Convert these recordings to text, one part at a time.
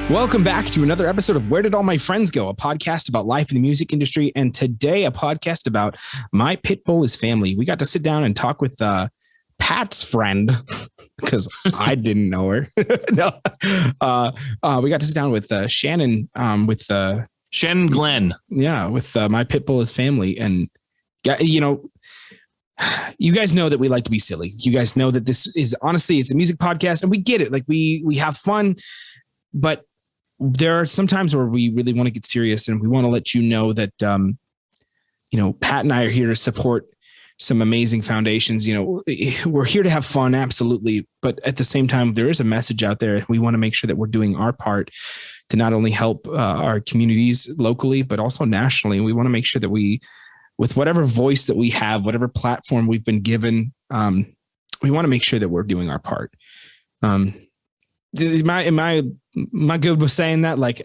Welcome back to another episode of Where Did All My Friends Go? A podcast about life in the music industry. And today a podcast about my pit bull is family. We got to sit down and talk with Pat's friend because I didn't know her. We got to sit down with Shannon Shannon Glenn. Yeah, with my pit bull is family. And, you know, you guys know that we like to be silly. You guys know that this is honestly, it's a music podcast and we get it. Like we have fun, but there are some times where we really want to get serious and we want to let you know that, you know, Pat and I are here to support some amazing foundations. You know, we're here to have fun. Absolutely. But at the same time, there is a message out there. We want to make sure that we're doing our part to not only help our communities locally, but also nationally. We want to make sure that we, with whatever voice that we have, whatever platform we've been given, we want to make sure that we're doing our part. Am I good with saying that? Like,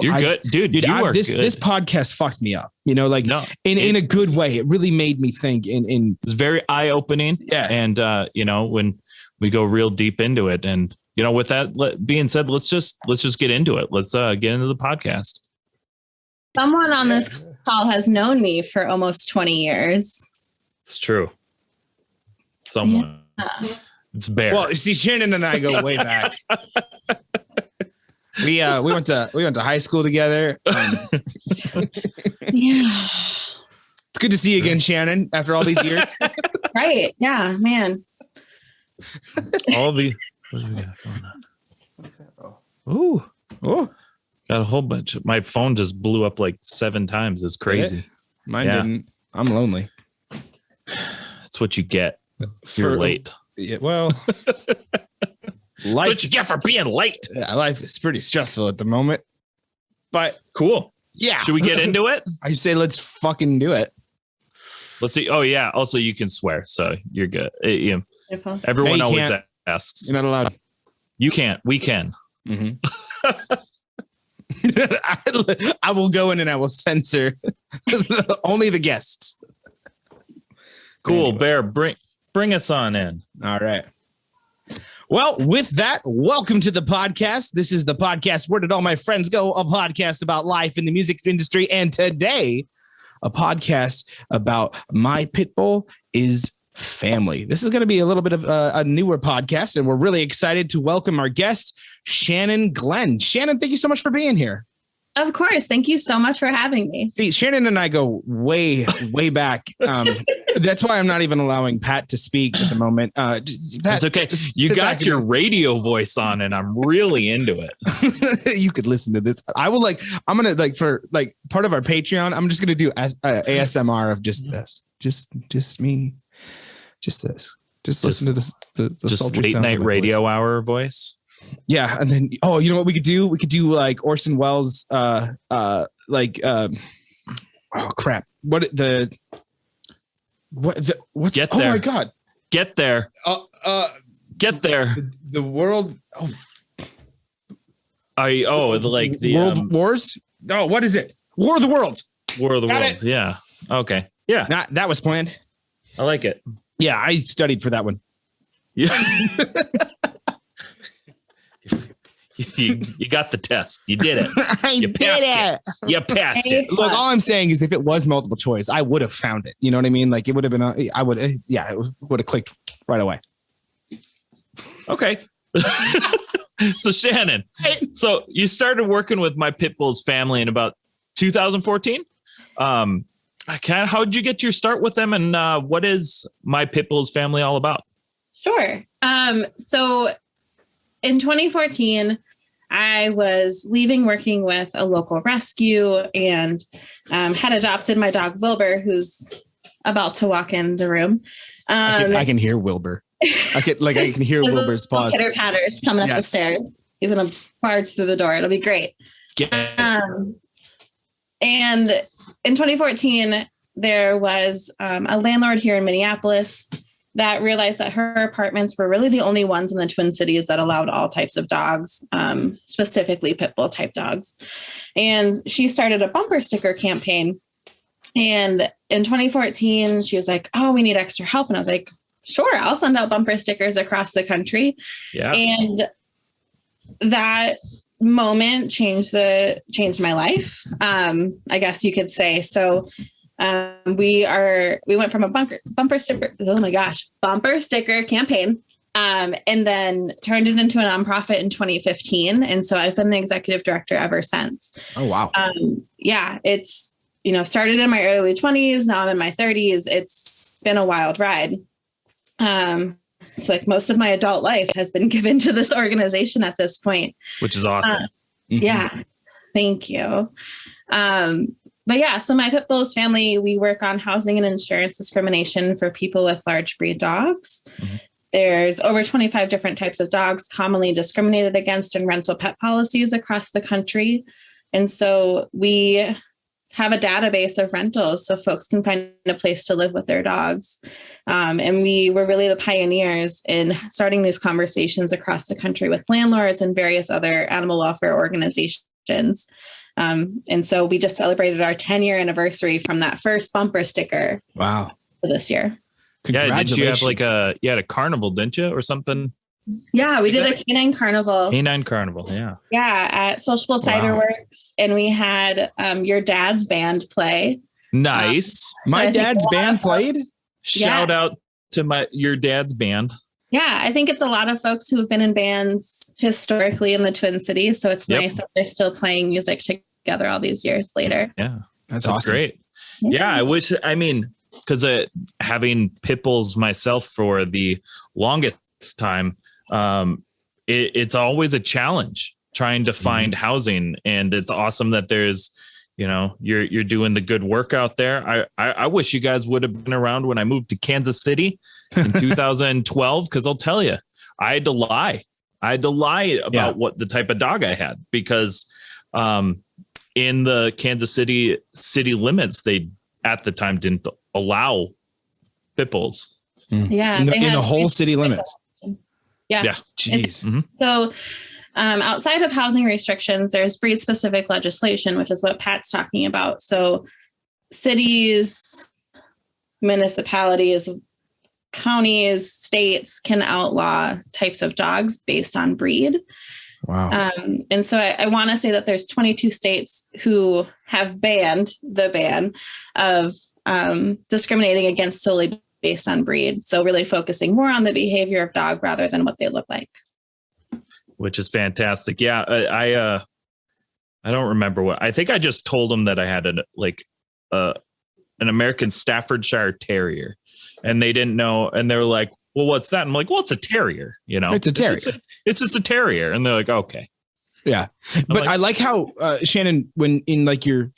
you're good, dude. You are this good. This podcast fucked me up. You know, like in a good way. It really made me think. It was very eye opening. Yeah, and you know, when we go real deep into it, and you know, with that being said, let's just get into it. Let's get into the podcast. Someone on this call has known me for almost 20 years. It's true. Someone. Yeah. It's Bear. Well, see, Shannon and I go way back. We went to high school together. Yeah. It's good to see you again, Shannon, after all these years. Right. Yeah, man. What do we got going on? What's that? Oh. Got a whole bunch. My phone just blew up like 7 times. It's crazy. Mine didn't. I'm lonely. That's what you get. You're late. Yeah, well, that's what you get for being late. Yeah, life is pretty stressful at the moment, but cool. Yeah. Should we get into it? I say let's fucking do it. Let's see. Oh yeah. Also, you can swear, so you're good. Everyone always asks. You're not allowed. You can't. We can. Mm-hmm. I will go in and I will censor only the guests. Cool, anyway. Bear. Bring us on in. All right. Well, with that, welcome to the podcast. This is the podcast, Where Did All My Friends Go? A podcast about life in the music industry. And today, a podcast about my pit bull is family. This is going to be a little bit of a newer podcast, and we're really excited to welcome our guest, Shannon Glenn. Shannon, thank you so much for being here. Of course. Thank you so much for having me. See, Shannon and I go way, way back. That's why I'm not even allowing Pat to speak at the moment. Pat, it's okay. You got your radio voice on, and I'm really into it. You could listen to this. I'm going to for part of our Patreon, I'm just going to do ASMR of just this, just me, just this, just listen to this, the just late night radio voice. Hour voice. Yeah, and then you know what we could do? We could do like Orson Welles, oh crap! What's Get oh there. My god! Get there! Get there! The world. Like the World Wars? No, what is it? War of the Worlds. War of the Worlds. Yeah. Okay. Yeah. That was planned. I like it. Yeah, I studied for that one. Yeah. You got the test. You did it. You passed it. Look, all I'm saying is if it was multiple choice, I would have found it. You know what I mean? Like it would have been, it would have clicked right away. Okay. So Shannon, so you started working with my pit bull's family in about 2014. How did you get your start with them, and what is my pit bull's family all about? Sure. So in 2014, I was leaving working with a local rescue and had adopted my dog Wilbur, who's about to walk in the room. I can hear Wilbur. I can hear Wilbur's paws. Pitter patter. It's coming up the stairs. He's gonna barge through the door. It'll be great. And in 2014, there was a landlord here in Minneapolis that realized that her apartments were really the only ones in the Twin Cities that allowed all types of dogs, specifically pit bull type dogs. And she started a bumper sticker campaign. And in 2014, she was like, oh, we need extra help. And I was like, sure, I'll send out bumper stickers across the country. Yeah. And that moment changed my life. I guess you could say. So we went from a bumper sticker campaign, and then turned it into a nonprofit in 2015. And so I've been the executive director ever since. Oh, wow. Yeah, it's, started in my early 20s. Now I'm in my 30s. It's been a wild ride. It's like most of my adult life has been given to this organization at this point, which is awesome. Yeah. Thank you. But yeah, so my Pit Bulls family, we work on housing and insurance discrimination for people with large breed dogs. Mm-hmm. There's over 25 different types of dogs commonly discriminated against in rental pet policies across the country. And so we have a database of rentals so folks can find a place to live with their dogs. And we were really the pioneers in starting these conversations across the country with landlords and various other animal welfare organizations. And so we just celebrated our 10-year anniversary from that first bumper sticker. Wow. For this year. Yeah. Did you have you had a carnival, didn't you, or something? Yeah, we did a canine carnival. Canine carnival, yeah. Yeah, at Sociable Cider Works. And we had your dad's band play. Nice. My dad's band played? Shout out to your dad's band. Yeah, I think it's a lot of folks who have been in bands historically in the Twin Cities. So it's nice that they're still playing music together all these years later. Yeah, that's awesome. Great. Yeah, I wish, because having pit bulls myself for the longest time, it's always a challenge trying to find housing, and it's awesome that there's, you're doing the good work out there. I wish you guys would have been around when I moved to Kansas City in 2012, because I'll tell you, I had to lie about what the type of dog I had, because in the Kansas City limits, they at the time didn't allow pit bulls. Yeah, in the whole city limits. Yeah. Jeez. So outside of housing restrictions, there's breed specific legislation, which is what Pat's talking about. So cities, municipalities, counties, states can outlaw types of dogs based on breed. Wow. And so I want to say that there's 22 states who have banned the ban of discriminating against solely based on breed. So really focusing more on the behavior of dog rather than what they look like. Which is fantastic. Yeah. I don't remember what, I think I just told them that I had an American Staffordshire Terrier, and they didn't know. And they were like, well, what's that? I'm like, well, it's a terrier, It's a terrier. It's just a terrier. And they're like, okay. Yeah. But I like how, Shannon, when in your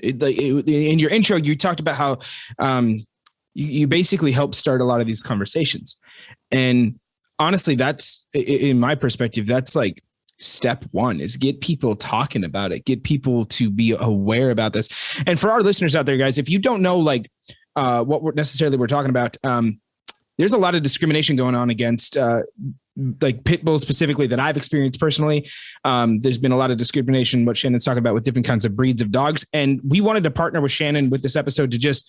intro, you talked about how, you basically helped start a lot of these conversations. And honestly, that's, in my perspective, that's like step one, is get people talking about it, get people to be aware about this. And for our listeners out there, guys, if you don't know, what we're talking about, there's a lot of discrimination going on against, pit bulls specifically that I've experienced personally. There's been a lot of discrimination, what Shannon's talking about, with different kinds of breeds of dogs. And we wanted to partner with Shannon with this episode to just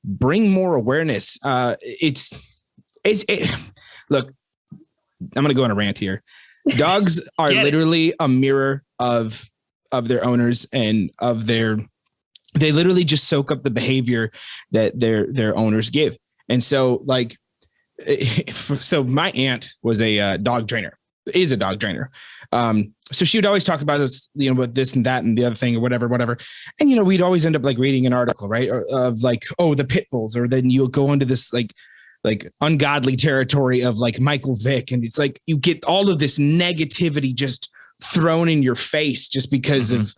bring more awareness. Look, I'm going to go on a rant here. Dogs are literally a mirror of their owners and they literally just soak up the behavior that their owners give. And so so my aunt was a dog trainer, is a dog trainer. So she would always talk about us, with this and that and the other thing or whatever. And, we'd always end up reading an article, right, of the pit bulls, or then you'll go into this ungodly territory of Michael Vick. And it's you get all of this negativity just thrown in your face just because of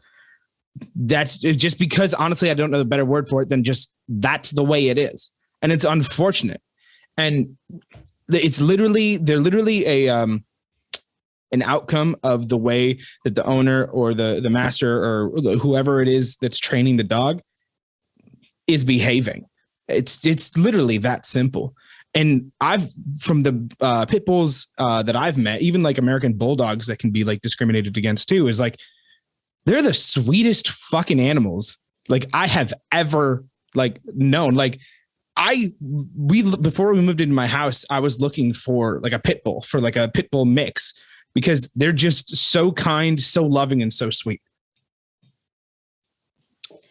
just because, honestly, I don't know the better word for it than just that's the way it is. And it's unfortunate. And they're literally an outcome of the way that the owner or the master or whoever it is that's training the dog is behaving. It's literally that simple. And from the pit bulls that I've met, even American bulldogs that can be discriminated against too, is they're the sweetest fucking animals I have ever known. Before we moved into my house, I was looking for a pit bull, for a pit bull mix because they're just so kind, so loving, and so sweet.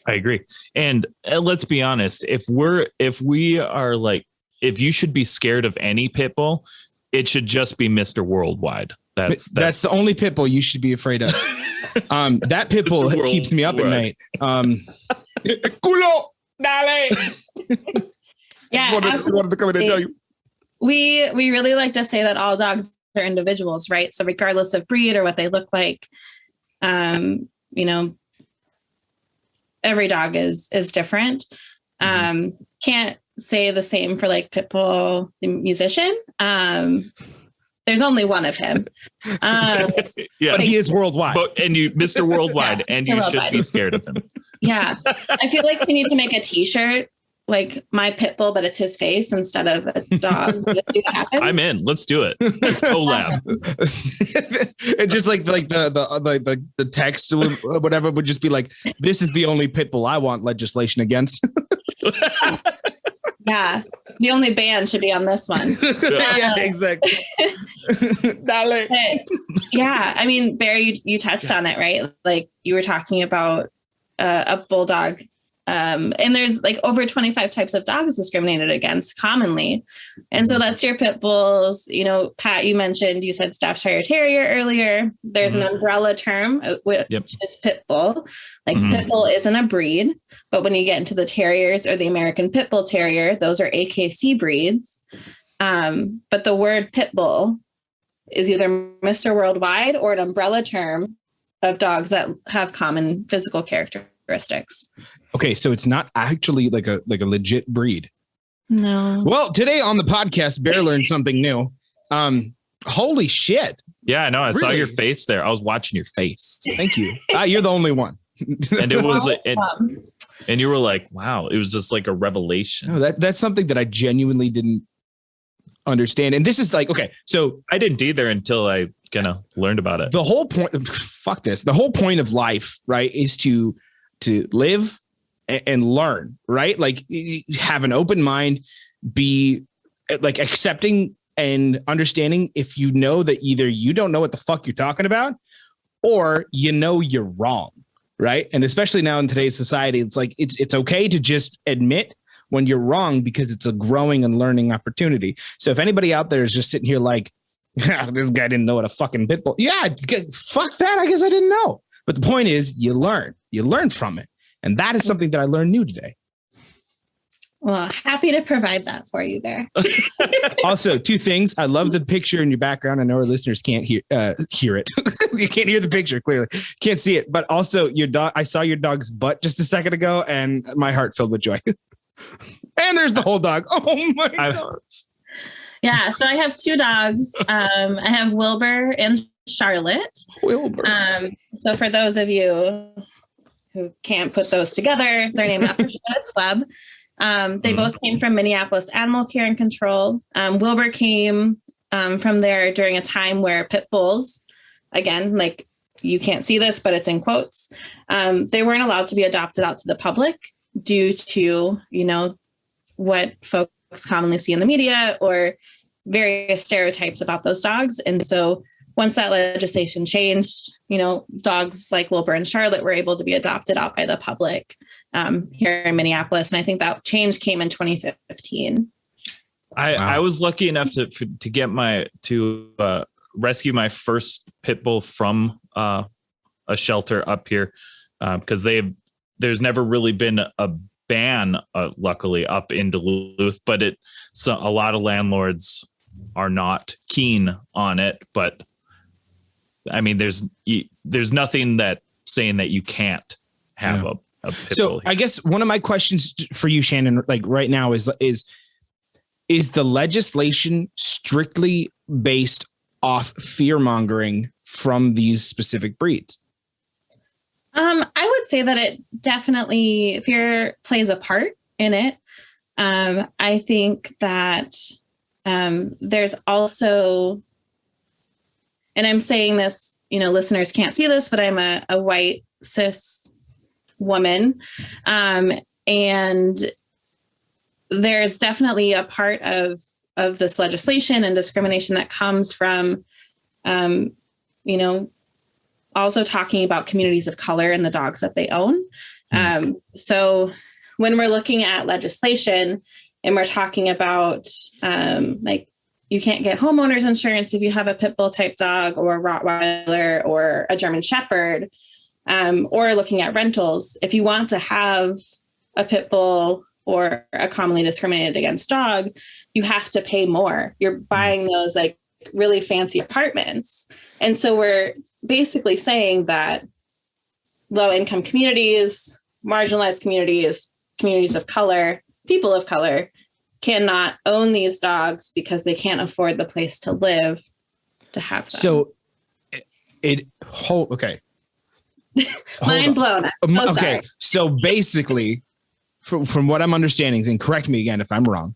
I agree. And let's be honest, if you should be scared of any pit bull, it should just be Mr. Worldwide. That's the only pit bull you should be afraid of. That pit bull keeps me up at night. Culo, dale. Yeah, wanted to come in and tell you. We really like to say that all dogs are individuals, right? So regardless of breed or what they look like, every dog is different. Can't say the same for like Pitbull, the musician. There's only one of him. But he is worldwide. Mr. Worldwide, yeah, and you worldwide. should be scared of him. Yeah. I feel like we need to make a t-shirt, like my Pitbull, but it's his face instead of a dog. I'm in. Let's do it. Let's collab. It's just like the text or whatever would just be like, this is the only Pitbull I want legislation against. Yeah. The only band should be on this one. Yeah, exactly. Dale. Yeah. I mean, Barry, you touched on it, right? Like you were talking about a bulldog. And there's like over 25 types of dogs discriminated against commonly. And so that's your pit bulls. Pat, you said Staffordshire Terrier earlier. There's an umbrella term, which is pit bull. Like pit bull isn't a breed, but when you get into the terriers or the American Pit Bull Terrier, those are AKC breeds. But the word pit bull is either Mr. Worldwide or an umbrella term of dogs that have common physical characteristics. Okay, so it's not actually like a legit breed. No. Well, today on the podcast, Bear learned something new. Holy shit. Yeah, I know. I saw Really? your face there. I was watching your face. Thank you. You're the only one. And it was and you were like, wow, it was just like a revelation. No, that's something that I genuinely didn't understand. And this is like, okay, so I didn't either until I kind of learned about it. the whole point, fuck this, the whole point of life, right, is to live and learn, right? Like have an open mind, be like accepting and understanding if you know that either you don't know what the fuck you're talking about or you're wrong, right? And especially now in today's society, it's like it's okay to just admit when you're wrong because it's a growing and learning opportunity. So if anybody out there is just sitting here like, this guy didn't know what a fucking pit bull. Yeah, fuck that. I guess I didn't know. But the point is you learn from it. And that is something that I learned new today. Well, happy to provide that for you there. Also, two things. I love the picture in your background. I know our listeners can't hear it. You can't hear the picture clearly. Can't see it. But also your dog. I saw your dog's butt just a second ago and my heart filled with joy. And there's the whole dog. Oh my God. Yeah. So I have two dogs. I have Wilbur and Charlotte. Wilbur. So for those of you who can't put those together, they're named after Charlotte's Web. They both came from Minneapolis Animal Care and Control. Wilbur came from there during a time where pit bulls, again, like you can't see this, but it's in quotes. They weren't allowed to be adopted out to the public due to, what folks commonly see in the media or various stereotypes about those dogs. And so once that legislation changed, dogs like Wilbur and Charlotte were able to be adopted out by the public here in Minneapolis. And I think that change came in 2015. I was lucky enough to get rescue my first pit bull from a shelter up here because there's never really been a ban, luckily, up in Duluth, but a lot of landlords are not keen on it. But I mean, there's nothing that saying that you can't have a pit bull. I guess one of my questions for you, Shannon, like right now is the legislation strictly based off fear mongering from these specific breeds? I would say that it definitely fear plays a part in it. I think that there's also, and I'm saying this, listeners can't see this, but I'm a white cis woman. And there's definitely a part of this legislation and discrimination that comes from also talking about communities of color and the dogs that they own. So when we're looking at legislation and we're talking about like, you can't get homeowners insurance if you have a pit bull type dog or a Rottweiler or a German Shepherd, or looking at rentals. If you want to have a pit bull or a commonly discriminated against dog, you have to pay more. You're buying those like really fancy apartments. And so we're basically saying that low income communities, marginalized communities, communities of color, people of color cannot own these dogs because they can't afford the place to live to have them. So okay. Mind blown. Okay. So basically, from what I'm understanding, and correct me again if I'm wrong,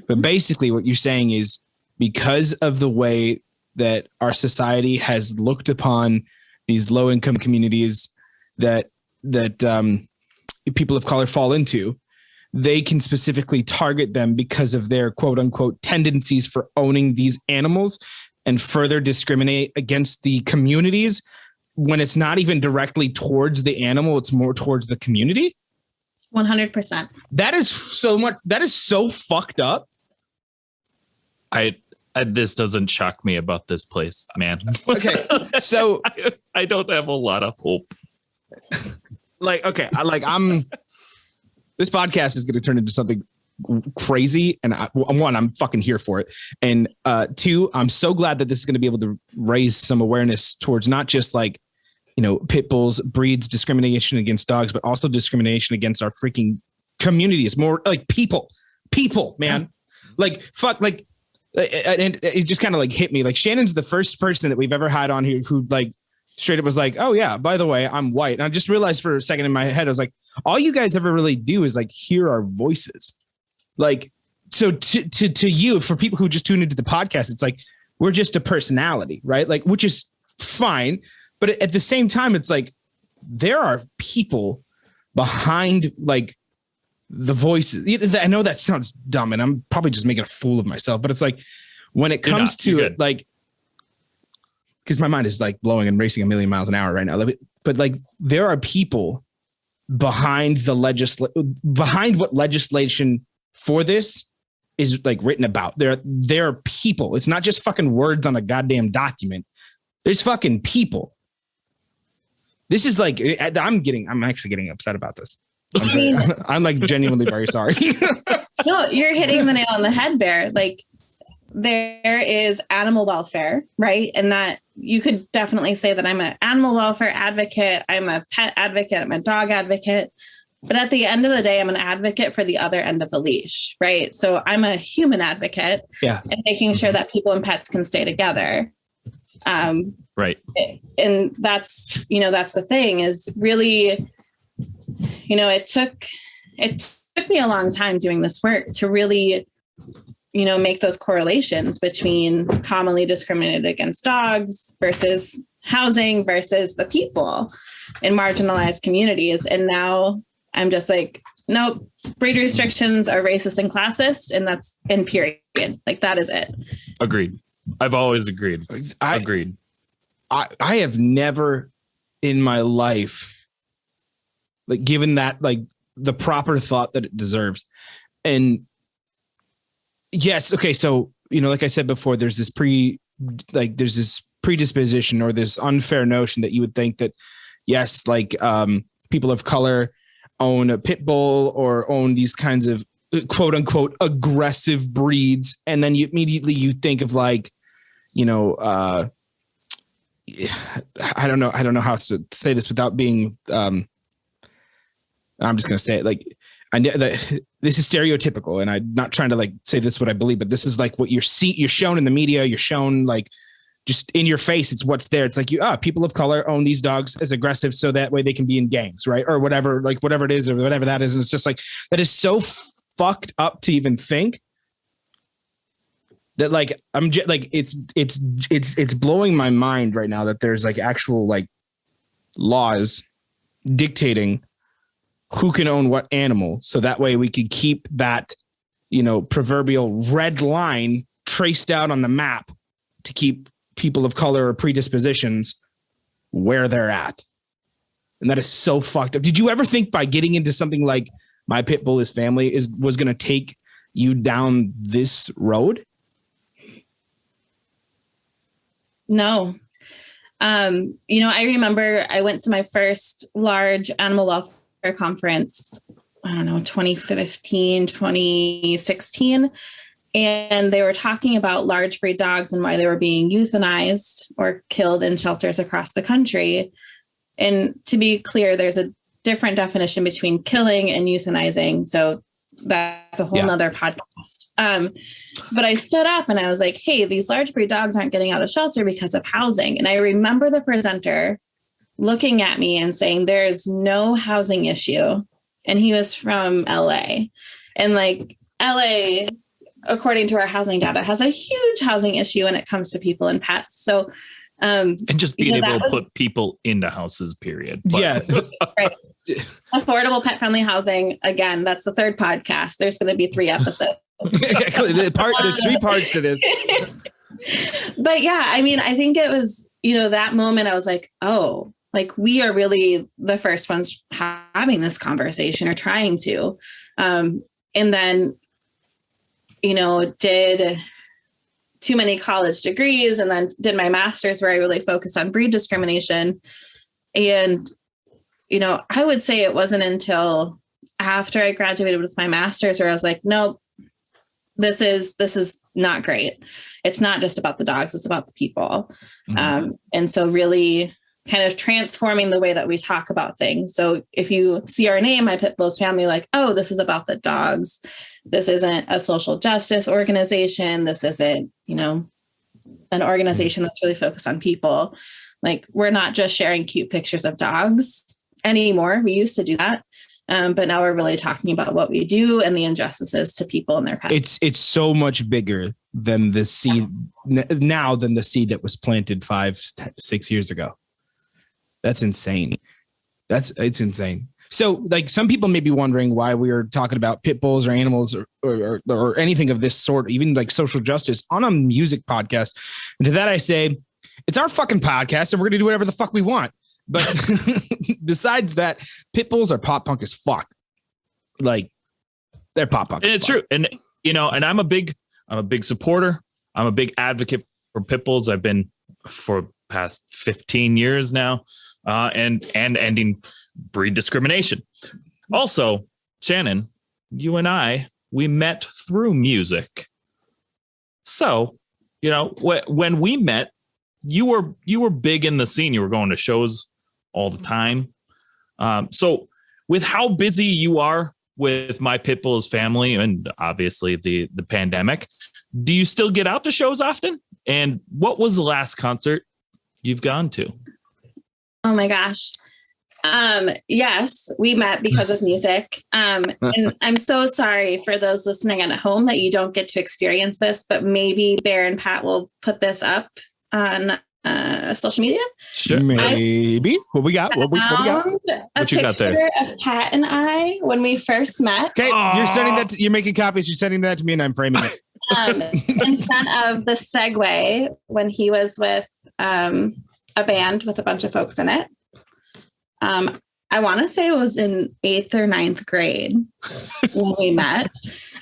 but basically what you're saying is, because of the way that our society has looked upon these low income communities that people of color fall into, they can specifically target them because of their quote unquote tendencies for owning these animals and further discriminate against the communities when it's not even directly towards the animal, it's more towards the community. 100%. That is so fucked up. This doesn't shock me about this place, man. Okay, so I don't have a lot of hope. This podcast is going to turn into something crazy, and I'm fucking here for it, and two, I'm so glad that this is going to be able to raise some awareness towards not just like, pit bulls, breeds, discrimination against dogs, but also discrimination against our freaking communities. More like people, man. Like fuck, like. And it just kind of like hit me. Like, Shannon's the first person that we've ever had on here who like straight up was like, oh yeah, by the way, I'm white. And I just realized for a second in my head, I was like, all you guys ever really do is like hear our voices. Like, so to you, for people who just tune into the podcast, it's like, we're just a personality, right? Like, which is fine. But at the same time, it's like, there are people behind like the voices. I know that sounds dumb and I'm probably just making a fool of myself, but it's like, when it comes to it, like, because my mind is like blowing and racing a million miles an hour right now. But like, there are people behind behind what legislation for this is like written about. There are people. It's not just fucking words on a goddamn document. There's fucking people. This is like, I'm actually getting upset about this. I'm like genuinely very sorry. No, you're hitting the nail on the head, Bear. Like, there is animal welfare, right? And that you could definitely say that I'm an animal welfare advocate. I'm a pet advocate. I'm a dog advocate. But at the end of the day, I'm an advocate for the other end of the leash, right? So I'm a human advocate, and making sure that people and pets can stay together. Right. And that's the thing is really, it took me a long time doing this work to really, make those correlations between commonly discriminated against dogs versus housing versus the people in marginalized communities. And now I'm just like, nope, breed restrictions are racist and classist, and that's in period. Like, that is it. Agreed. I've always agreed. Agreed. I have never in my life like given that like the proper thought that it deserves. And yes, okay, so like I said before, there's this predisposition or this unfair notion that you would think that yes, like people of color own a pit bull or own these kinds of quote unquote aggressive breeds, and then you immediately think of like I don't know how to say this without being I'm just going to say it. Like, I know that this is stereotypical, and I'm not trying to like say this is what I believe, but this is like what you're shown in the media. You're shown like just in your face. It's what's there. It's like people of color own these dogs as aggressive, so that way they can be in gangs, right? Or whatever it is, or whatever that is. And it's just like, that is so fucked up to even think. That like I'm just like it's blowing my mind right now that there's like actual like laws dictating who can own what animal, so that way we can keep that proverbial red line traced out on the map to keep people of color or predispositions where they're at. And that is so fucked up. Did you ever think by getting into something like My Pit Bull is Family was going to take you down this road? No. I remember I went to my first large animal welfare conference, I don't know, 2015, 2016. And they were talking about large breed dogs and why they were being euthanized or killed in shelters across the country. And to be clear, there's a different definition between killing and euthanizing. So that's a whole nother podcast. But I stood up and I was like, hey, these large breed dogs aren't getting out of shelter because of housing. And I remember the presenter looking at me and saying, there's no housing issue. And he was from LA. And like LA, according to our housing data, has a huge housing issue when it comes to people and pets. So, and just being able to put people into houses, period. But. Yeah. Right. Affordable pet friendly housing. Again, that's the third podcast. There's going to be 3 episodes. There's 3 parts to this. But yeah, I mean, I think it was, that moment I was like, oh, like we are really the first ones having this conversation or trying to. And then, did too many college degrees and then did my master's where I really focused on breed discrimination. And, I would say it wasn't until after I graduated with my master's where I was like, nope, this is not great. It's not just about the dogs, it's about the people. Mm-hmm. And so really kind of transforming the way that we talk about things. So if you see our name, My Pit Bull's Family, like, oh, this is about the dogs. This isn't a social justice organization. This isn't, an organization that's really focused on people. Like, we're not just sharing cute pictures of dogs anymore. We used to do that. But now we're really talking about what we do and the injustices to people and their pets. It's so much bigger than the seed now than the seed that was planted 5-6 years ago. That's insane. It's insane. So like some people may be wondering why we are talking about pit bulls or animals or anything of this sort, even like social justice on a music podcast. And to that I say, it's our fucking podcast and we're going to do whatever the fuck we want. But besides that, pit bulls are pop punk as fuck. Like they're pop punk. And it's true. And, and I'm a big supporter. I'm a big advocate for pit bulls. I've been for past 15 years now, and ending breed discrimination. Also, Shannon, you and I, we met through music. So, when we met, you were big in the scene. You were going to shows all the time. So with how busy you are with My Pit Bull's Family and obviously the pandemic, do you still get out to shows often? And what was the last concert you've gone to? Oh my gosh. Yes, we met because of music. And I'm so sorry for those listening at home that you don't get to experience this, but maybe Bear and Pat will put this up on social media. Sure. Maybe. What we got? What we got? What you got there? Of Pat and I when we first met. Okay, you're sending that. You're making copies. You're sending that to me, and I'm framing it. In front of the Segway when he was with a band with a bunch of folks in it. I want to say it was in 8th or 9th grade when we met.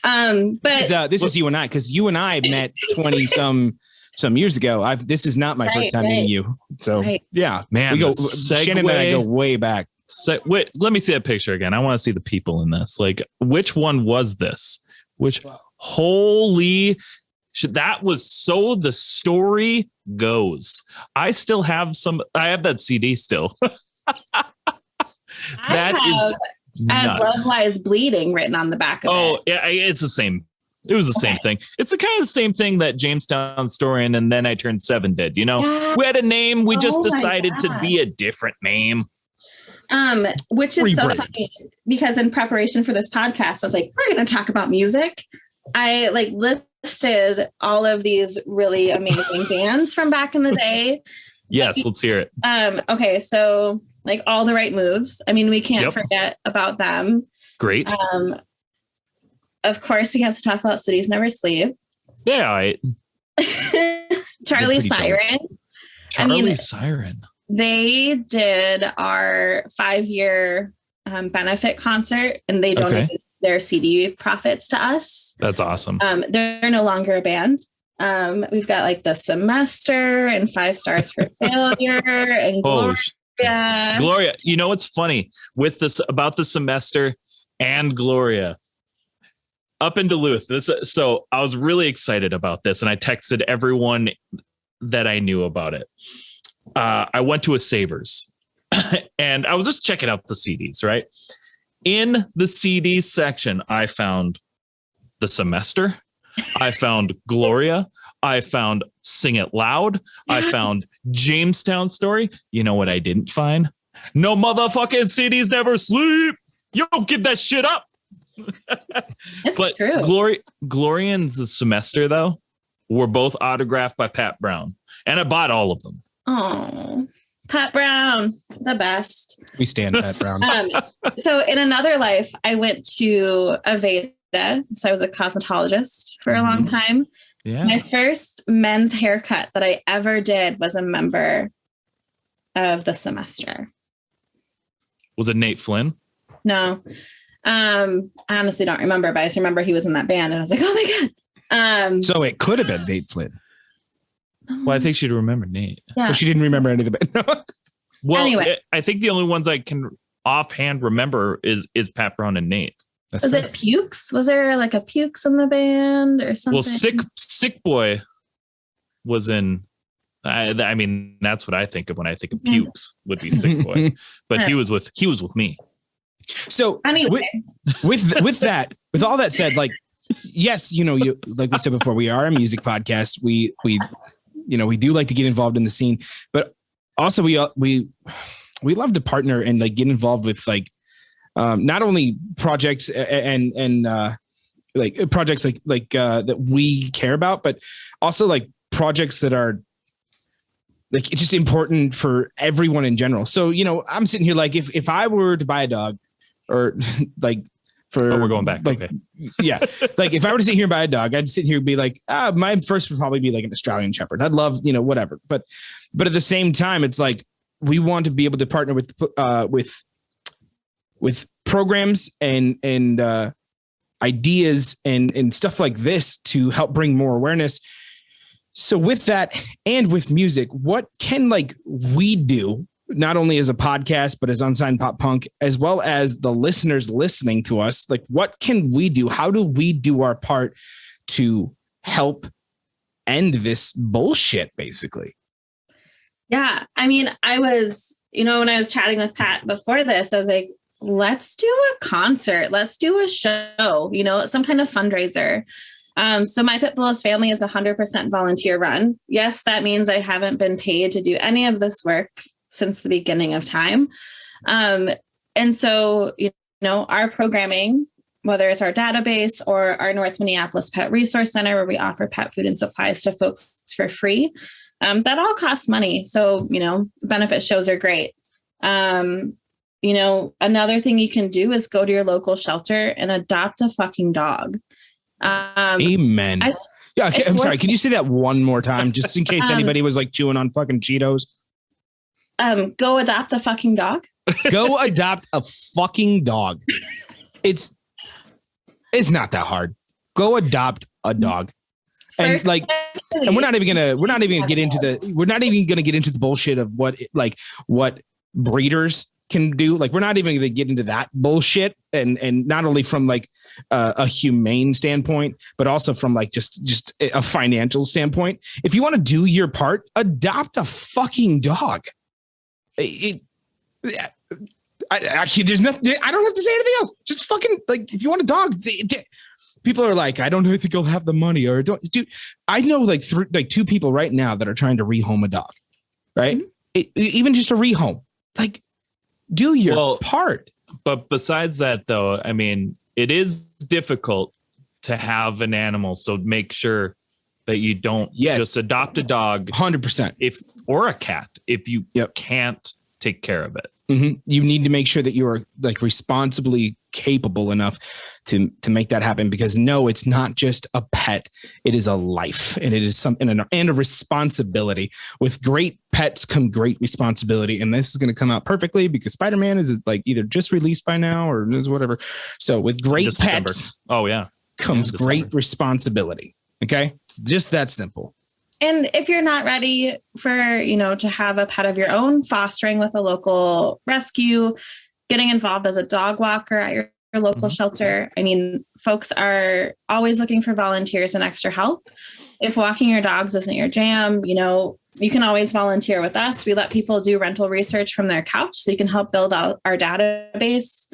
But this is you and I, because you and I met 20 some years ago. This is not my first time meeting you. So yeah, man, we go. Shannon and I go way back. So wait, let me see a picture again. I want to see the people in this. Like, which one was this? Holy shit, that was So the Story Goes. I still have I have that CD still. That is as Love Lies Bleeding written on the back of it. Oh, yeah, it's the same. It was the same thing. It's the kind of the same thing that Jamestown Story and Then I Turned 7 did. We had a name. We just decided to be a different name. Which is so funny because in preparation for this podcast, I was like, we're going to talk about music. I listed all of these really amazing bands from back in the day. Yes, let's hear it. Okay, so All the Right Moves. I mean, we can't forget about them. Great. Of course, we have to talk about Cities Never Sleep. Yeah. Charlie Siren. Charlie Siren. They did our 5-year benefit concert, and they donated their CD profits to us. That's awesome. They're no longer a band. We've got like The Semester and 5 Stars for Failure and Gloria. Gloria, you know what's funny with this about The Semester and Gloria? Up in Duluth. So I was really excited about this, and I texted everyone that I knew about it. I went to a Savers and I was just checking out the CDs, right? In the CD section, I found The Semester. I found Gloria. I found Sing It Loud. I found Jamestown Story. You know what I didn't find? No motherfucking CDs never sleep. You don't give that shit up. But true. Gloria and The Semester, though, were both autographed by Pat Brown. And I bought all of them. Oh, Pat Brown, the best. We stand Pat Brown. So in another life, I went to Aveda. So I was a cosmetologist for a long time. Yeah. My first men's haircut that I ever did was a member of The Semester. Was it Nate Flynn? No. I honestly don't remember, but I just remember he was in that band, and I was like, oh my God. So it could have been Nate Flynn. Well, I think she'd remember Nate. Yeah. But she didn't remember any of the band. Well, anyway. I think the only ones I can offhand remember is Pat Brown and Nate. Was it Pukes? Was there like a Pukes in the band or something? Well, Sick Boy was in. I mean, that's what I think of when I think of Pukes. Would be Sick Boy, but he was with me. So anyway, with that, with all that said, like, yes, you like we said before, we are a music podcast. We do like to get involved in the scene, but also we love to partner and like get involved with like not only projects and like projects like that we care about, but also like projects that are like just important for everyone in general. So, I'm sitting here like if I were to buy a dog or like we're going back. Like, okay. Yeah. Like if I were to sit here and buy a dog, I'd sit here and be like, my first would probably be like an Australian Shepherd. I'd love, whatever. But at the same time, it's like, we want to be able to partner with programs and ideas and stuff like this to help bring more awareness. So with that and with music, what can like we do, not only as a podcast, but as Unsigned Pop Punk, as well as the listeners listening to us? Like, what can we do? How do we do our part to help end this bullshit, basically? Yeah. I mean, I was, when I was chatting with Pat before this, I was like, let's do a concert. Let's do a show, some kind of fundraiser. So My Pitbull's Family is 100% volunteer run. Yes, that means I haven't been paid to do any of this work since the beginning of time. And so, our programming, whether it's our database or our North Minneapolis Pet Resource Center, where we offer pet food and supplies to folks for free, that all costs money. So, benefit shows are great. Another thing you can do is go to your local shelter and adopt a fucking dog. Amen. Yeah. Okay, I'm sorry. Can you say that one more time, just in case anybody was like chewing on fucking Cheetos? Go adopt a fucking dog. Go adopt a fucking dog. It's not that hard. Go adopt a dog. And we're not even gonna get into the bullshit of what breeders can do. Like, we're not even gonna get into that bullshit. And not only from like a humane standpoint, but also from like just a financial standpoint. If you want to do your part, adopt a fucking dog. Actually, there's nothing. I don't have to say anything else. Just fucking, like, if you want a dog, people are like, I don't think I'll have the money, or don't. Dude, I know like two people right now that are trying to rehome a dog, right? Mm-hmm. Even just a rehome, like, do your part. But besides that, though, I mean, it is difficult to have an animal, so make sure that you don't just adopt a dog, 100%, or a cat if you can't take care of it. Mm-hmm. You need to make sure that you are like responsibly capable enough to make that happen, because no, it's not just a pet. It is a life, and it is something and a responsibility. With great pets come great responsibility. And this is going to come out perfectly because Spider-Man is like either just released by now or whatever. So with great pets, comes great responsibility. Okay. It's just that simple. And if you're not ready for, to have a pet of your own, fostering with a local rescue, getting involved as a dog walker at your local shelter. I mean, folks are always looking for volunteers and extra help. If walking your dogs isn't your jam, you can always volunteer with us. We let people do rental research from their couch, so you can help build out our database.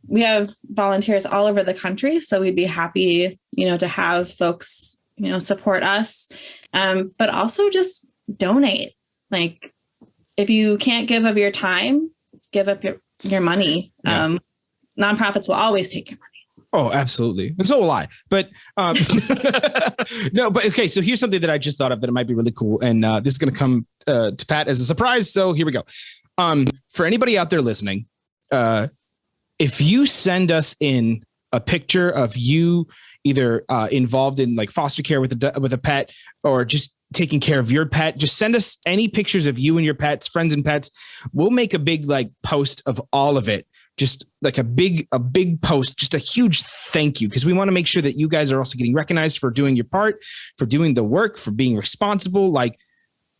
We have volunteers all over the country, so we'd be happy, to have folks, support us, but also just donate. Like, if you can't give of your time, give up your money. Yeah. Nonprofits will always take your money. Oh, absolutely. And so will I. But no, but okay. So here's something that I just thought of that it might be really cool. And this is going to come to Pat as a surprise. So here we go. For anybody out there listening, if you send us in a picture of you either involved in like foster care with a pet, or just taking care of your pet, just send us any pictures of you and your pets, friends and pets. We'll make a big like post of all of it. Just like a big post, just a huge thank you, because we want to make sure that you guys are also getting recognized for doing your part, for doing the work, for being responsible. Like,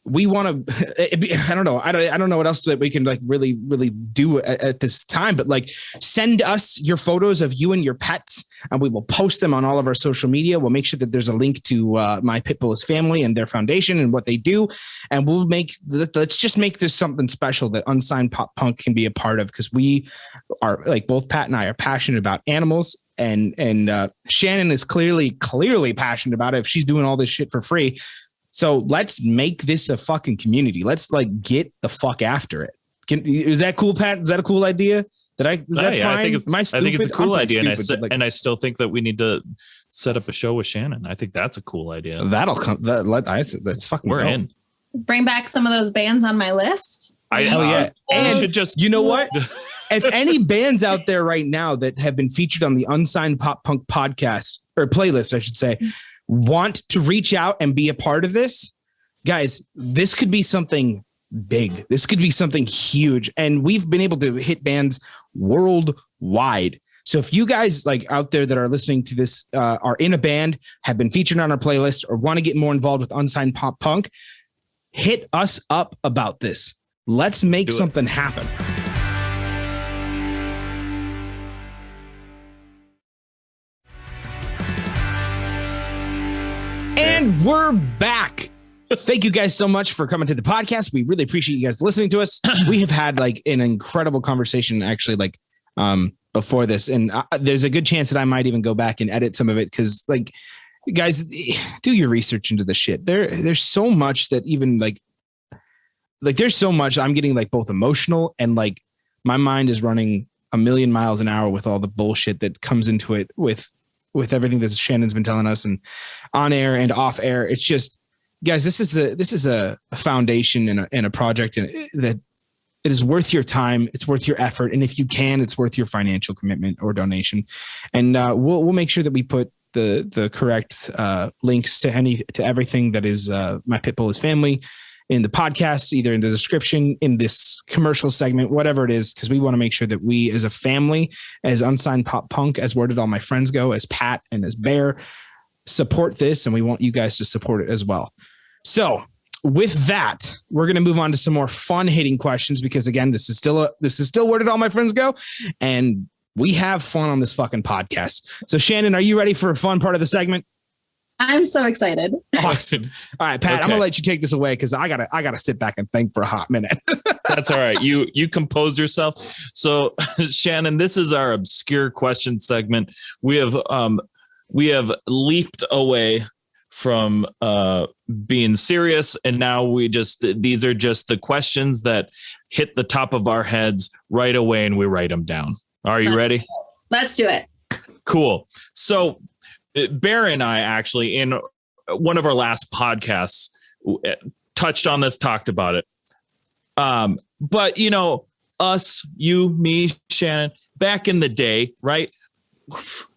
we want to, I don't know what else that we can like really do at this time, but like, send us your photos of you and your pets, and we will post them on all of our social media. We'll make sure that there's a link to My Pitbull's family and their foundation and what they do. And let's just make this something special that Unsigned Pop Punk can be a part of, because we are, like, both Pat and I are passionate about animals, and Shannon is clearly passionate about it if she's doing all this shit for free. So let's make this a fucking community. Let's like get the fuck after it. Is that cool, Pat? Is that a cool idea? Is that fine? I think it's a cool idea. And I still think that we need to set up a show with Shannon. I think that's a cool idea. That'll come. That's fucking. We're in. Bring back some of those bands on my list. Hell yeah. And should just, you know what? If any bands out there right now that have been featured on the Unsigned Pop Punk podcast, or playlist, I should say, want to reach out and be a part of this, guys, this could be something big. This could be something huge. And we've been able to hit bands worldwide. So if you guys like out there that are listening to this are in a band, have been featured on our playlist, or want to get more involved with Unsigned Pop Punk, hit us up about this. Let's make something happen. And we're back. Thank you guys so much for coming to the podcast. We really appreciate you guys listening to us. We have had like an incredible conversation actually, like before this, and there's a good chance that I might even go back and edit some of it, because like, guys, do your research into the shit. There's so much that even like there's so much I'm getting like both emotional, and like my mind is running a million miles an hour with all the bullshit that comes into it with everything that Shannon's been telling us, and on air and off air. It's just, guys, this is a foundation and a project that it is worth your time. It's worth your effort. And if you can, it's worth your financial commitment or donation. And we'll make sure that we put the correct links to everything that is My Pitbull is Family in the podcast, either in the description, in this commercial segment, whatever it is, because we want to make sure that we as a family, as Unsigned Pop Punk, as Where Did All My Friends Go, as Pat and as Bear, support this, and we want you guys to support it as well. So with that, we're going to move on to some more fun hitting questions, because again, this is still Where Did All My Friends Go? And we have fun on this fucking podcast. So Shannon, are you ready for a fun part of the segment? I'm so excited. Awesome. All right, Pat, okay. I'm gonna let you take this away, because I gotta sit back and think for a hot minute. That's all right. You composed yourself. So Shannon, this is our obscure question segment. We have leaped away from being serious, and now these are just the questions that hit the top of our heads right away, and we write them down. Are you ready? Let's do it. Cool. So Bear and I actually, in one of our last podcasts, touched on this, talked about it. But us, you, me, Shannon, back in the day, right?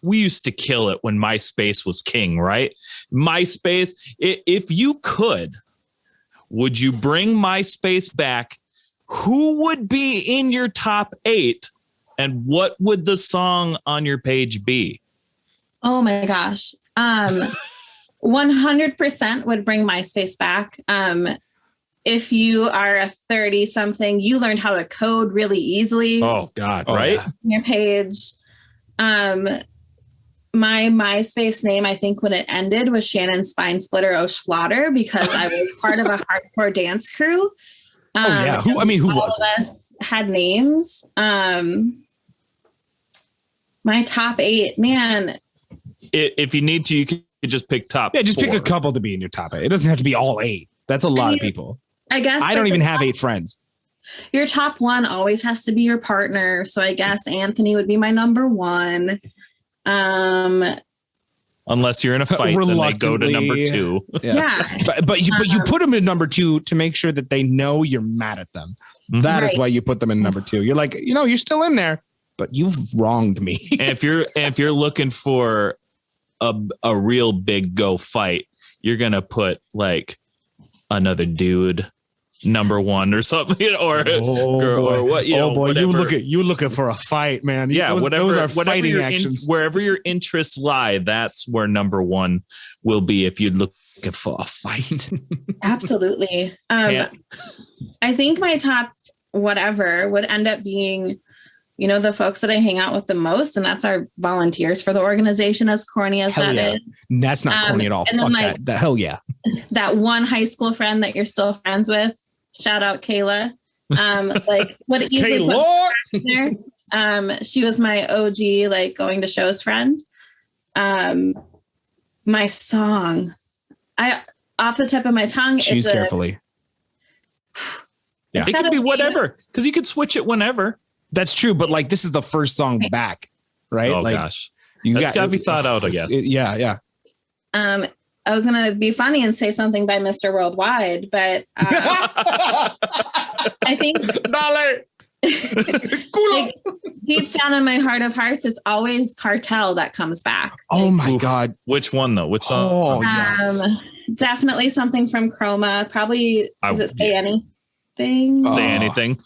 We used to kill it when MySpace was king, right? MySpace, if you could, would you bring MySpace back? Who would be in your top 8? And what would the song on your page be? Oh my gosh. 100% would bring MySpace back. If you are a 30-something, you learned how to code really easily. Oh God, right? Yeah. Your page. My MySpace name, I think when it ended, was Shannon Spine Splitter O'Schlatter, because I was part of a hardcore dance crew. Who was of us had names. My top 8, man. If you need to, you can just pick top. Yeah, just 4. pick a couple to be in your top 8. It doesn't have to be all 8. That's a lot of people. I guess I don't even have 8 friends. Your top 1 always has to be your partner. So I guess Anthony would be my number 1. Unless you're in a fight, then they go to number 2. Yeah. But you put them in number 2 to make sure that they know you're mad at them. That is why you put them in number 2. You're like, you're still in there, but you've wronged me. And if you're looking for a real big go fight, you're gonna put like another dude number 1 or something, or girl, or what? Whatever. you looking for a fight, man. Yeah, those are fighting actions. Wherever your interests lie, that's where number 1 will be. If you're looking for a fight, Absolutely. I think my top whatever would end up being, the folks that I hang out with the most, and that's our volunteers for the organization, as corny as Hell that yeah. is. That's not corny at all. And Fuck then, that. Hell yeah. That one high school friend that you're still friends with. Shout out Kayla. What it usually puts there. She was my OG, going to shows friend. My song, off the tip of my tongue. Choose carefully. Yeah. It could be whatever, because you could switch it whenever. That's true, but this is the first song back, right? Oh gosh, that's got to be thought out, I guess. Yeah. I was gonna be funny and say something by Mr. Worldwide, but I think deep down in my heart of hearts, it's always Cartel that comes back. Oh my God! Which one though? Which song? Oh yes, definitely something from Chroma. Probably is it Say Anything? Say Anything.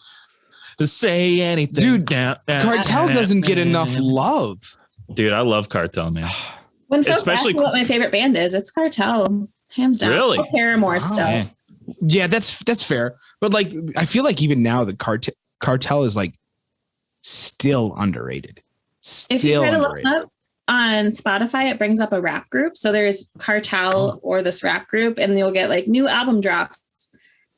Say Anything, dude. Cartel doesn't get enough love, dude. I love Cartel, man. When folks ask me what my favorite band is, it's Cartel, hands down. Really? Paramore still. Man. Yeah, that's fair. But I feel like even now the Cartel is still underrated. If you try to look up on Spotify, it brings up a rap group. So there's Cartel or this rap group, and you'll get new album drops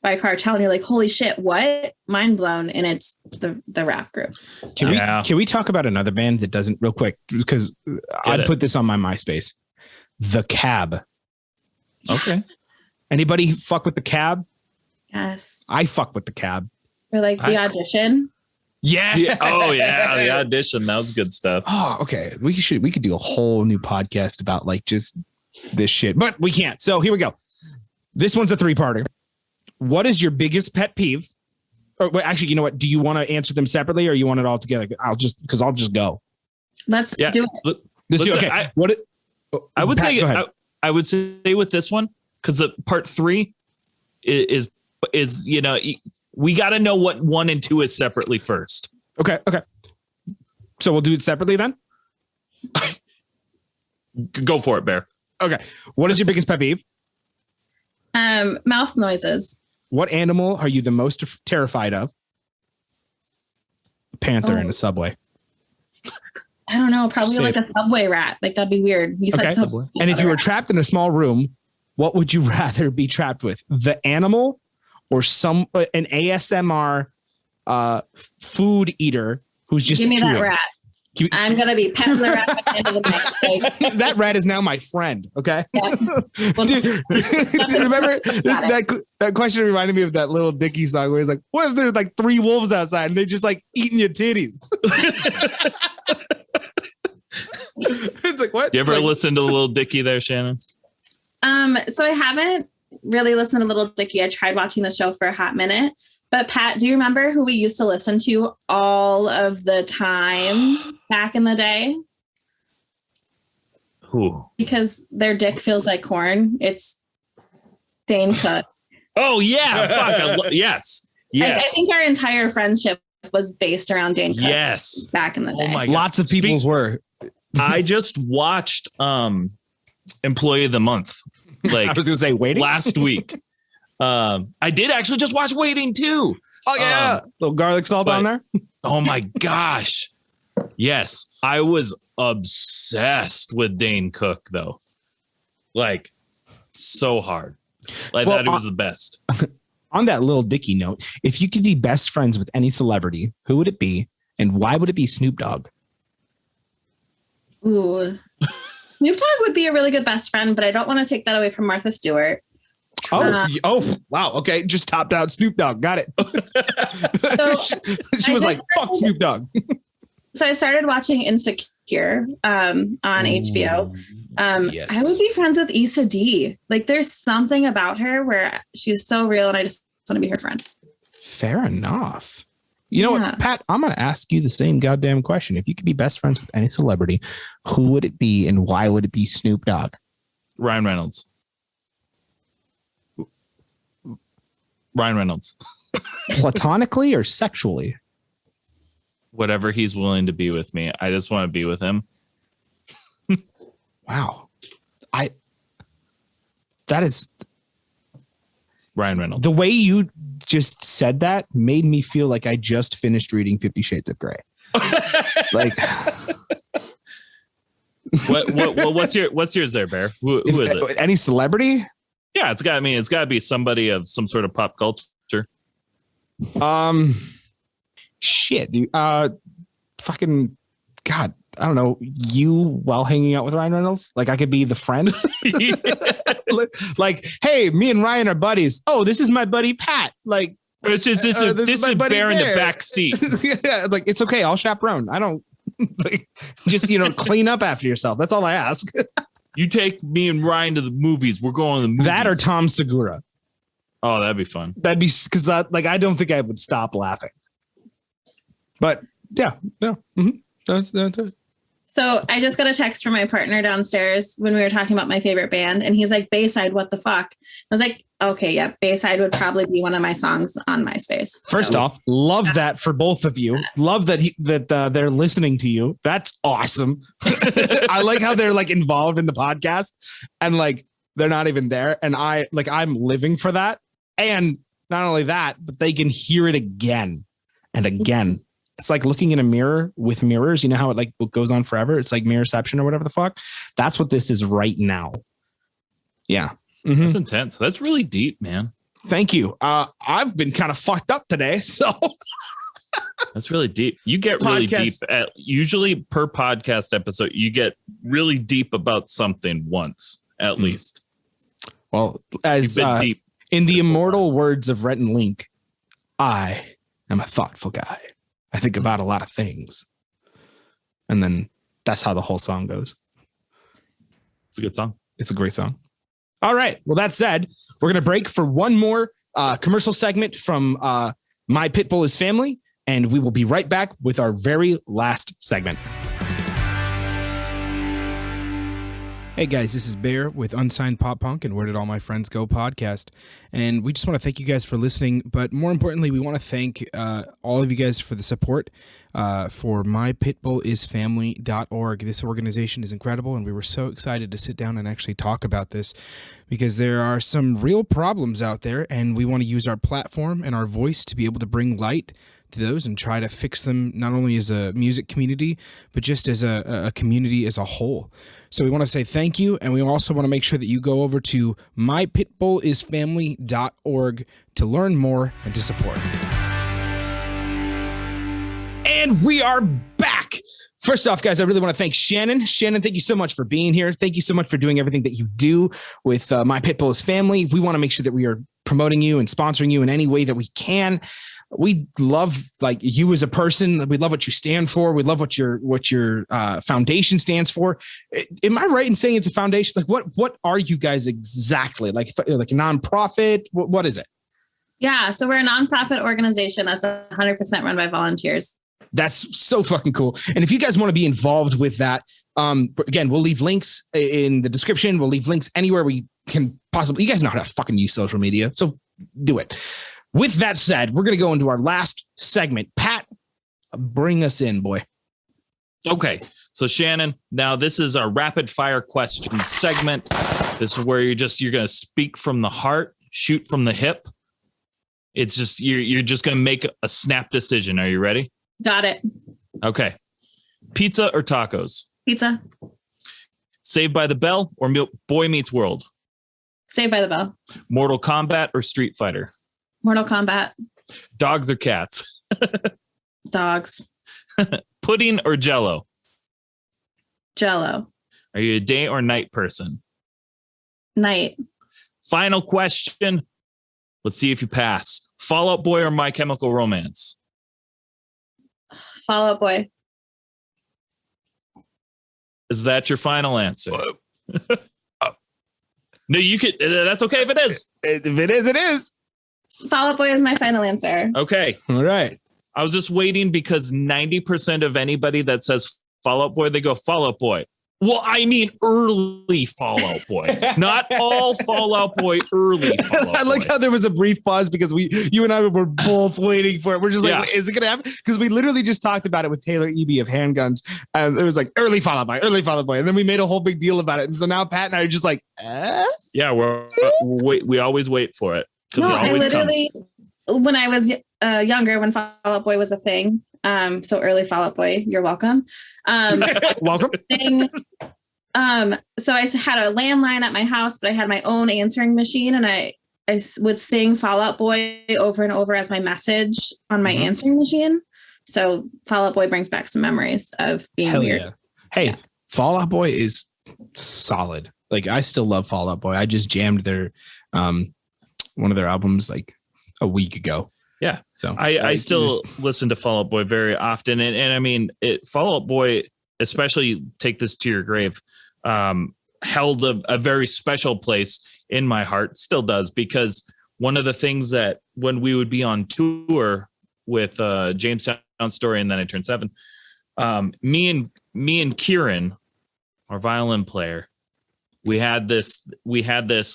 by Cartel, and you're like, holy shit, what? Mind blown. And it's the rap group. Can we talk about another band that doesn't, real quick, because I'd put this on my MySpace. The Cab. Okay. Anybody fuck with The Cab? Yes. I fuck with The Cab. Or The Audition. Yeah. Oh yeah, The Audition. That was good stuff. Oh, okay. We could do a whole new podcast about just this shit, but we can't. So here we go. This one's a 3-parter. What is your biggest pet peeve? Or wait, actually, you know what? Do you want to answer them separately, or you want it all together? I'll just go. Let's do it. Let's do it. Okay. I would say I would say with this one, because the part 3 is we got to know what 1 and 2 is separately first. Okay. So we'll do it separately then. Go for it, Bear. Okay. What is your biggest pet peeve? Mouth noises. What animal are you the most terrified of? A panther in a subway. I don't know. Probably a subway rat. That'd be weird. You said subway. And if you were trapped in a small room, what would you rather be trapped with? The animal or an ASMR food eater who's just give me chewing? That rat. I'm gonna be petting the rat at the end of the night. That rat is now my friend. Okay, yeah. Dude, remember that question reminded me of that Little Dicky song where he's like, "What if there's 3 wolves outside and they just eating your titties?" It's what? You ever listen to Little Dicky there, Shannon? So I haven't really listened to Little Dicky. I tried watching the show for a hot minute, But Pat, do you remember who we used to listen to all of the time back in the day? Who? Because their dick feels like corn. It's Dane Cook. Oh yeah, fuck. Yes. I think our entire friendship was based around Dane Cook. Yes. Back in the day. Oh my God. Lots of people's were. I just watched Employee of the Month. Like I was gonna say Waiting last week. I did actually just watch Waiting too. Oh yeah, little garlic salt on there. Oh my gosh. Yes, I was obsessed with Dane Cook though. Like so hard. Like that, it was the best. On that little Dicky note, if you could be best friends with any celebrity, who would it be, and why would it be Snoop Dogg? Ooh, Snoop Dogg would be a really good best friend, but I don't want to take that away from Martha Stewart. Oh, wow. Okay, just topped out Snoop Dogg. Got it. So she was like, "Fuck Snoop Dogg." So I started watching Insecure on HBO. Yes. I would be friends with Issa D. Like, there's something about her where she's so real, and I just want to be her friend. Fair enough. You know what, Pat? I'm going to ask you the same goddamn question. If you could be best friends with any celebrity, who would it be, and why would it be Snoop Dogg? Ryan Reynolds. Platonically or sexually? Whatever he's willing to be with me. I just want to be with him. Wow. That is Ryan Reynolds. the way you just said that made me feel like I just finished reading 50 Shades of Grey. Like what's yours there, Bear? Who is it? Any celebrity? Yeah, it's got to be somebody of some sort of pop culture. Shit, dude. Fucking God, I don't know. You while hanging out with Ryan Reynolds, like I could be the friend. Like, hey, me and Ryan are buddies. Oh, this is my buddy Pat. Like, this is Bear in the back seat. Yeah, like it's okay. I'll chaperone. I don't like, just clean up after yourself. That's all I ask. You take me and Ryan to the movies. We're going to the movies. That or Tom Segura. Oh, that'd be fun. That'd be because I don't think I would stop laughing. But yeah. Mm-hmm. That's it. So I just got a text from my partner downstairs when we were talking about my favorite band, and he's like, Bayside, what the fuck? I was like, okay, yeah, Bayside would probably be one of my songs on MySpace. First off, love that for both of you. Love that they're listening to you. That's awesome. I like how they're like involved in the podcast and like they're not even there. And I'm living for that. And not only that, but they can hear it again and again. It's like looking in a mirror with mirrors. You know how it like goes on forever? It's like mirrorception or whatever the fuck. That's what this is right now. Yeah. Mm-hmm. That's intense. That's really deep, man. Thank you. I've been kind of fucked up today. So that's really deep. You get really deep usually per podcast episode. You get really deep about something once at least. Well, as deep in the immortal words of Rhett and Link, I am a thoughtful guy. I think about a lot of things. And then that's how the whole song goes. It's a good song. It's a great song. All right. Well, that said, we're going to break for one more commercial segment from My Pitbull is Family. And we will be right back with our very last segment. Hey guys, this is Bear with Unsigned Pop Punk and Where Did All My Friends Go podcast. And we just want to thank you guys for listening. But more importantly, we want to thank all of you guys for the support for mypitbullisfamily.org. This organization is incredible, and we were so excited to sit down and actually talk about this because there are some real problems out there, and we want to use our platform and our voice to be able to bring light to those and try to fix them not only as a music community, but just as a community as a whole. So we want to say thank you, and we also want to make sure that you go over to mypitbullisfamily.org to learn more and to support. And we are back. First off, guys, I really want to thank Shannon. Shannon, thank you so much for being here. Thank you so much for doing everything that you do with My Pitbull is Family. We want to make sure that we are promoting you and sponsoring you in any way that we can. We love like you as a person. We love what you stand for. We love what your foundation stands for. Am I right in saying it's a foundation? Like what are you guys exactly? Like a nonprofit? What is it? Yeah. So we're a nonprofit organization that's 100% run by volunteers. That's so fucking cool. And if you guys want to be involved with that, again, we'll leave links in the description. We'll leave links anywhere we can possibly. You guys know how to fucking use social media, so do it. With that said, we're going to go into our last segment. Pat, bring us in, boy. Okay. So Shannon, now this is our rapid fire questions segment. This is where you're going to speak from the heart, shoot from the hip. It's just, you're just going to make a snap decision. Are you ready? Got it. Okay. Pizza or tacos? Pizza. Saved by the Bell or Boy Meets World? Saved by the Bell. Mortal Kombat or Street Fighter? Mortal Kombat. Dogs or cats? Dogs. Pudding or Jello? Jello. Are you a day or night person? Night. Final question. Let's see if you pass. Fall Out Boy or My Chemical Romance? Fall Out Boy. Is that your final answer? No, you could. That's okay if it is. If it is, it is. Fall Out Boy is my final answer. Okay. All right. I was just waiting because 90% of anybody that says Fall Out Boy, they go Fall Out Boy. Well, I mean early Fall Out Boy, not all Fall Out Boy, early Fall Out I like Boy. how there was a brief pause because you and I were both waiting for it. We're just like, is it going to happen? Because we literally just talked about it with Taylor Eby of Handguns. And it was like early Fall Out Boy, early Fall Out Boy. And then we made a whole big deal about it. And so now Pat and I are just like, Yeah, we always wait for it. No, I literally, when I was younger, when Fall Out Boy was a thing, so early Fall Out Boy, you're welcome. Welcome. So I had a landline at my house, but I had my own answering machine, and I would sing Fall Out Boy over and over as my message on my answering machine. So Fall Out Boy brings back some memories of being weird. Yeah. Hey, Fall Out Boy is solid. Like, I still love Fall Out Boy. I just jammed their one of their albums like a week ago. Yeah. So I still listen to Fall Out Boy very often. And I mean, Fall Out Boy, especially Take This to Your Grave, held a very special place in my heart, still does, because one of the things that when we would be on tour with Jamestown Story and Then I Turned 7, me and Kieran, our violin player, we had this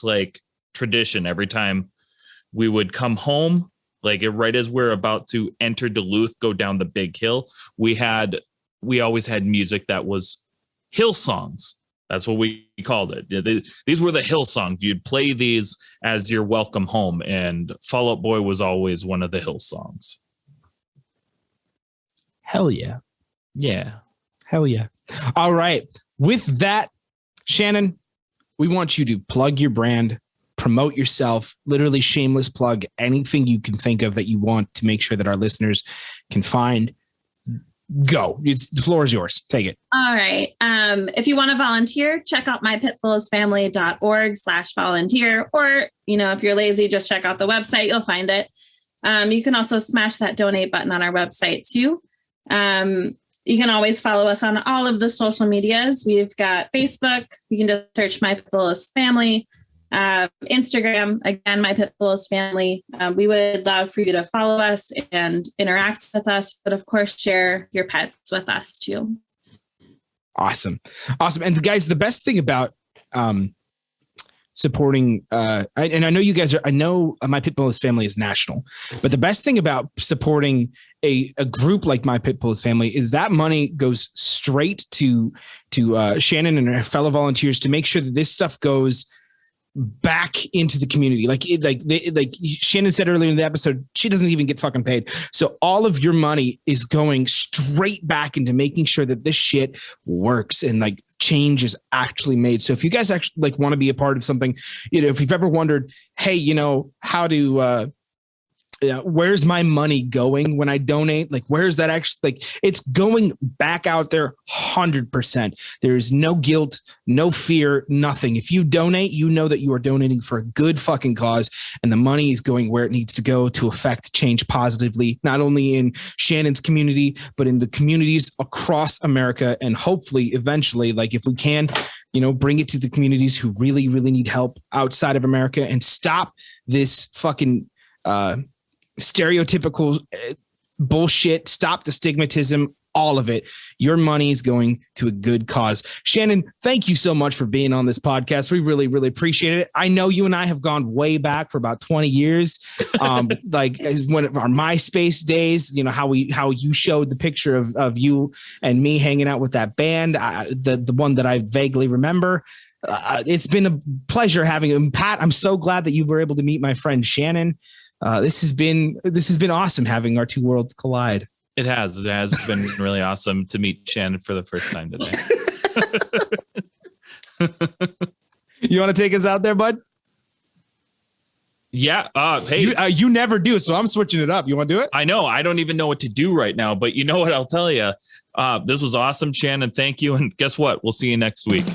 like tradition every time we would come home, like right as we're about to enter Duluth, go down the big hill, we always had music that was hill songs. That's what we called it. These were the hill songs. You'd play these as your welcome home, and Fall Out Boy was always one of the hill songs. Hell yeah. Yeah. Hell yeah. All right. With that, Shannon, we want you to plug your brand, promote yourself, literally shameless plug anything you can think of that you want to make sure that our listeners can find. Go. The floor is yours. Take it. All right. If you want to volunteer, check out mypitbullsfamily.org/volunteer. Or, if you're lazy, just check out the website. You'll find it. You can also smash that donate button on our website too. You can always follow us on all of the social medias. We've got Facebook. You can just search My Pitbull is Family. Instagram, again, My Pitbull is Family. We would love for you to follow us and interact with us, but of course, share your pets with us too. Awesome. And guys, the best thing about supporting, I know you guys I know My Pitbull is Family is national, but the best thing about supporting a group like My Pitbull is Family is that money goes straight to Shannon and her fellow volunteers to make sure that this stuff goes back into the community. Like Shannon said earlier in the episode, she doesn't even get fucking paid. So all of your money is going straight back into making sure that this shit works and like change is actually made. So if you guys actually like want to be a part of something, if you've ever wondered, hey, how to where's my money going when I donate? Like, where's that actually? Like, it's going back out there 100%. There's no guilt, no fear, nothing. If you donate, you know that you are donating for a good fucking cause, and the money is going where it needs to go to affect change positively, not only in Shannon's community, but in the communities across America. And hopefully, eventually, like if we can, bring it to the communities who really, really need help outside of America and stop this fucking stereotypical bullshit. Stop the stigmatism. All of it. Your money is going to a good cause. Shannon, thank you so much for being on this podcast. We really, really appreciate it. I know you and I have gone way back for about 20 years. Like when our MySpace days, you know, how you showed the picture of you and me hanging out with that band, the one that I vaguely remember. It's been a pleasure having him. Pat, I'm so glad that you were able to meet my friend Shannon. This has been awesome having our two worlds collide. It has been really awesome to meet Shannon for the first time today. You want to take us out there, bud? Yeah. Hey, you never do, so I'm switching it up. You want to do it? I know. I don't even know what to do right now, but you know what? I'll tell you. This was awesome, Shannon. Thank you. And guess what? We'll see you next week.